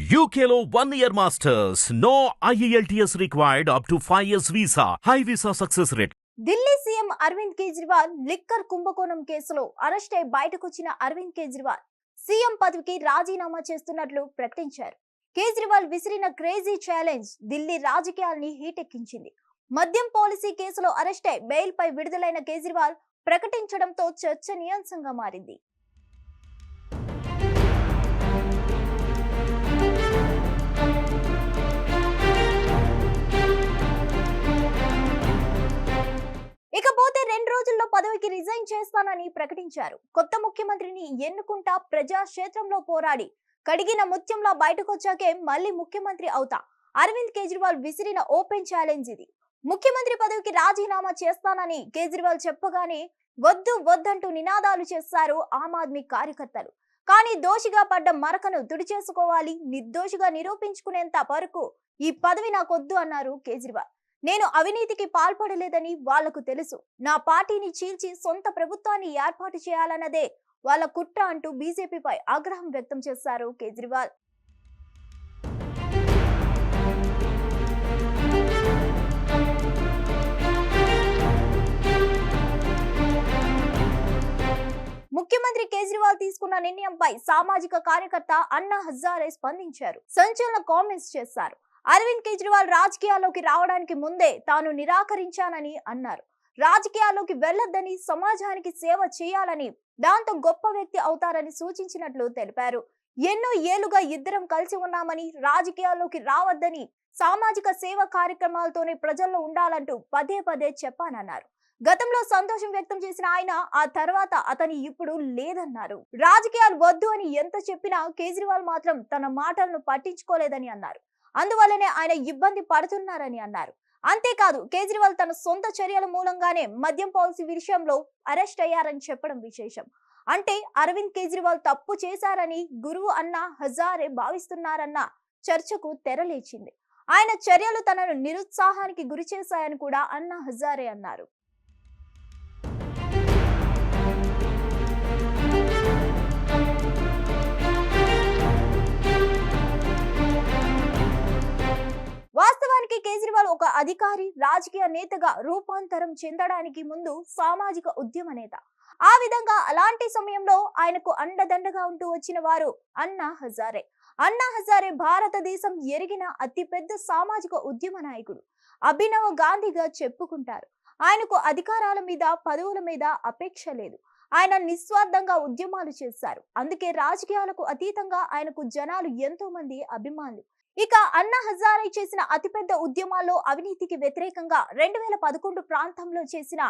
UKLO 1 year masters. No IELTS required up to 5 years visa. High visa success rate. Delhi CM Arvind Kejriwal liquor కుంభకోణం కేసులో arrest అయి బయటకొచ్చిన Arvind Kejriwal CM పదవికి రాజీనామా చేస్తున్నట్లు ప్రకటించారు. కేజ్రీవాల్ విసిరిన క్రేజీ ఛాలెంజ్ ఢిల్లీ రాజకీయాల్ని హీటెక్కించింది. మద్యం పాలసీ కేసులో అరెస్ట్ అయి బెయిల్ పై విడుదలైన కేజ్రీవాల్ ప్రకటించడంతో చర్చనీయాంశంగా మారింది. ఇకపోతే 2 రోజుల్లో పదవికి రిజైన్ చేస్తానని ప్రకటించారు. కొత్త ముఖ్యమంత్రిని ఎన్నుకుంటా ప్రజాక్షేత్రంలో పోరాడి కడిగిన ముత్యంలా బయటకొచ్చాకే మళ్ళీ ముఖ్యమంత్రి అవుతా. అరవింద్ కేజ్రీవాల్ విసిరిన ఓపెన్ ఛాలెంజ్ ఇది. ముఖ్యమంత్రి పదవికి రాజీనామా చేస్తానని కేజ్రీవాల్ చెప్పగానే వద్దు వద్దంటూ నినాదాలు చేశారు ఆమ్ ఆద్మీ కార్యకర్తలు. కానీ దోషిగా పడ్డ మరకను తుడిచేసుకోవాలి, నిర్దోషిగా నిరూపించుకునేంత వరకు ఈ పదవి నాకొద్దు అన్నారు కేజ్రీవాల్. నేను అవినీతికి పాల్పడలేదని వాళ్లకు తెలుసు. నా పార్టీని చీల్చి సొంత ప్రభుత్వాన్ని ఏర్పాటు చేయాలన్నదే వాళ్ళ కుట్ర అంటూ బీజేపీపై ఆగ్రహం వ్యక్తం చేశారు కేజ్రీవాల్. ముఖ్యమంత్రి కేజ్రీవాల్ తీసుకున్న నిర్ణయంపై సామాజిక కార్యకర్త అన్నా హజారే స్పందించారు. సంచలన కామెంట్స్ చేశారు. అరవింద్ కేజ్రీవాల్ రాజకీయాల్లోకి రావడానికి ముందే తాను నిరాకరించానని అన్నారు. రాజకీయాల్లోకి వెళ్లొద్దని, సమాజానికి సేవ చేయాలని, దాంతో గొప్ప వ్యక్తి అవుతారని సూచించినట్లు తెలిపారు. ఎన్నో ఏళ్లుగా ఇద్దరం కలిసి ఉన్నామని, రాజకీయాల్లోకి రావద్దని, సామాజిక సేవ కార్యక్రమాలతోనే ప్రజల్లో ఉండాలంటూ పదే పదే చెప్పానన్నారు. గతంలో సంతోషం వ్యక్తం చేసిన ఆయన ఆ తర్వాత అతని ఇప్పుడు లేదన్నారు. రాజకీయాలు వద్దు అని ఎంత చెప్పినా కేజ్రీవాల్ మాత్రం తన మాటలను పట్టించుకోలేదని అన్నారు. అందువల్లనే ఆయన ఇబ్బంది పడుతున్నారని అన్నారు. అంతేకాదు కేజ్రీవాల్ తన సొంత చర్యల మూలంగానే మద్యం పాలసీ విషయంలో అరెస్ట్ అయ్యారని చెప్పడం విశేషం. అంటే అరవింద్ కేజ్రీవాల్ తప్పు చేశారని గురువు అన్నా హజారే భావిస్తున్నారన్న చర్చకు తెరలేచింది. ఆయన చర్యలు తనను నిరుత్సాహానికి గురి చేశాయని కూడా అన్నా హజారే అన్నారు. వాస్తవానికి కేజ్రీవాల్ ఒక అధికారి, రాజకీయ నేతగా రూపాంతరం చెందడానికి ముందు సామాజిక ఉద్యమ నేత. ఆ విధంగా అలాంటి సమయంలో ఆయనకు అండదండగా ఉంటూ వచ్చిన వారు అన్నా హజారే. అన్నా హజారే భారతదేశం ఎరిగిన అతిపెద్ద సామాజిక ఉద్యమ నాయకుడు. అభినవ గాంధీగా చెప్పుకుంటారు. ఆయనకు అధికారాల మీద, పదవుల మీద అపేక్ష లేదు. ఆయన నిస్వార్థంగా ఉద్యమాలు చేశారు. అందుకే రాజకీయాలకు అతీతంగా ఆయనకు జనాలు ఎంతో మంది అభిమానులు. ఇక అన్నా హజారే చేసిన అతిపెద్ద ఉద్యమాల్లో అవినీతికి వ్యతిరేకంగా 2011 ప్రాంతంలో చేసిన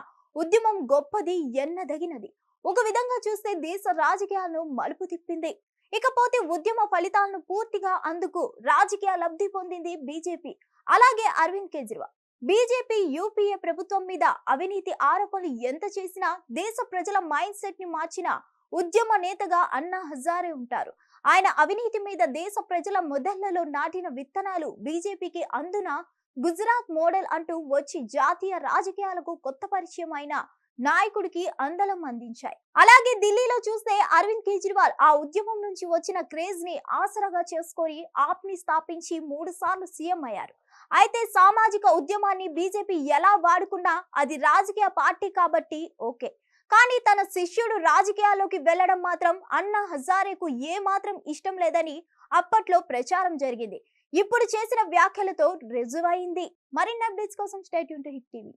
ఉద్యమం గొప్పది, ఎన్నదగినది. ఒక విధంగా చూస్తే దేశ రాజకీయాలను మలుపు తిప్పింది. ఇకపోతే ఉద్యమ ఫలితాలను పూర్తిగా అందుకు రాజకీయ లబ్ధి పొందింది బీజేపీ, అలాగే అరవింద్ కేజ్రీవాల్. బీజేపీ యూపీఏ ప్రభుత్వం మీద అవినీతి ఆరోపణలు ఎంత చేసినా దేశ ప్రజల మైండ్ సెట్ ని మార్చిన ఉద్యమ నేతగా అన్నా హజారే ఉంటారు. ఆయన అవినీతి మీద దేశ ప్రజల మొదళ్లలో నాటిన విత్తనాలు బీజేపీకి అందున గుజరాత్ మోడల్ అంటూ వచ్చి జాతీయ రాజకీయాలకు కొత్త పరిచయం అయిన నాయకుడికి అందలం అందించాయి. అలాగే ఢిల్లీలో చూస్తే అరవింద్ కేజ్రీవాల్ ఆ ఉద్యమం నుంచి వచ్చిన క్రేజ్ ని ఆసరాగా చేసుకొని ఆప్ ని స్థాపించి 3 సార్లు సీఎం అయ్యారు. అయితే సామాజిక ఉద్యమాన్ని బీజేపీ ఎలా వాడుకున్నా అది రాజకీయ పార్టీ కాబట్టి ఓకే. కానీ తన శిష్యుడు రాజకీయాల్లోకి వెళ్లడం మాత్రం అన్నా హజారేకు ఏ మాత్రం ఇష్టం లేదని అప్పట్లో ప్రచారం జరిగింది. ఇప్పుడు చేసిన వ్యాఖ్యలతో రుజువైంది. మరిన్ని అప్డేట్స్ కోసం stay tune to hit TV.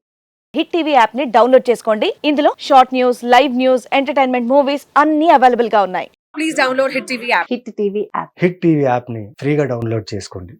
Hit TV app ని డౌన్లోడ్ చేసుకోండి. ఇందులో short news, live news, entertainment movies అన్ని అవైలబుల్ గా ఉన్నాయి. Please download Hit TV app. Hit TV app. Hit TV app ని ఫ్రీగా డౌన్లోడ్ చేసుకోండి.